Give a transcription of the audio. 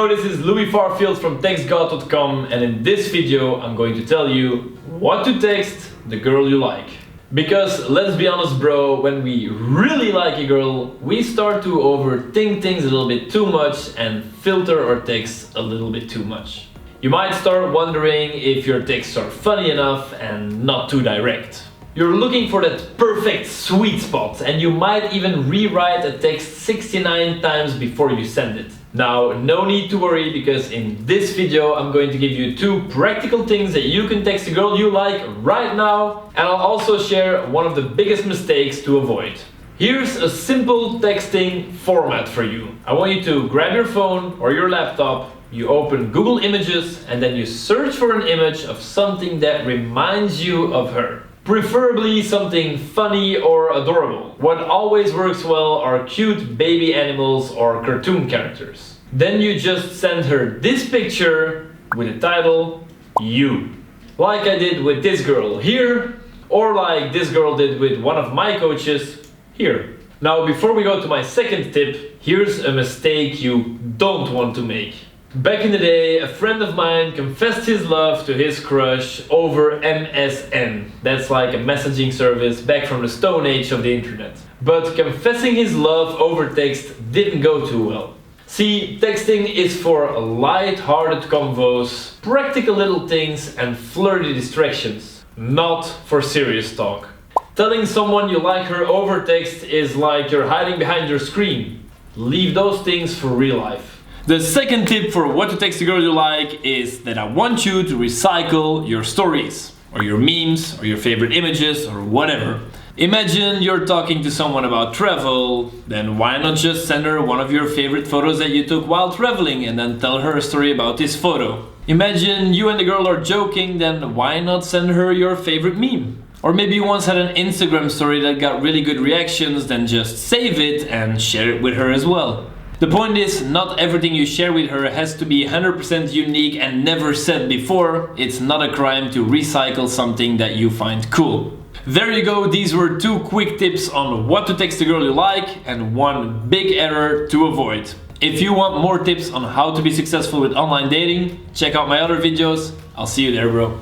Yo, this is Louis Farfield from TextGod.com, and in this video I'm going to tell you what to text the girl you like. Because let's be honest bro, when we really like a girl, we start to overthink things a little bit too much and filter our texts a little bit too much. You might start wondering if your texts are funny enough and not too direct. You're looking for that perfect sweet spot, and you might even rewrite a text 69 times before you send it. Now, no need to worry, because in this video I'm going to give you 2 practical things that you can text a girl you like right now, and I'll also share one of the biggest mistakes to avoid. Here's a simple texting format for you. I want you to grab your phone or your laptop, you open Google Images, and then you search for an image of something that reminds you of her. Preferably something funny or adorable. What always works well are cute baby animals or cartoon characters. Then you just send her this picture with the title, You. Like I did with this girl here, or like this girl did with one of my coaches here. Now, before we go to my second tip, here's a mistake you don't want to make. Back in the day, a friend of mine confessed his love to his crush over MSN. That's like a messaging service back from the Stone Age of the internet. But confessing his love over text didn't go too well. See, texting is for light-hearted convos, practical little things and flirty distractions, not for serious talk. Telling someone you like her over text is like you're hiding behind your screen. Leave those things for real life. The second tip for what to text a girl you like is that I want you to recycle your stories, or your memes, or your favorite images, or whatever. Imagine you're talking to someone about travel, then why not just send her one of your favorite photos that you took while traveling and then tell her a story about this photo. Imagine you and the girl are joking, then why not send her your favorite meme? Or maybe you once had an Instagram story that got really good reactions, then just save it and share it with her as well. The point is, not everything you share with her has to be 100% unique and never said before. It's not a crime to recycle something that you find cool. There you go, these were 2 quick tips on what to text a girl you like and 1 big error to avoid. If you want more tips on how to be successful with online dating, check out my other videos. I'll see you there, bro.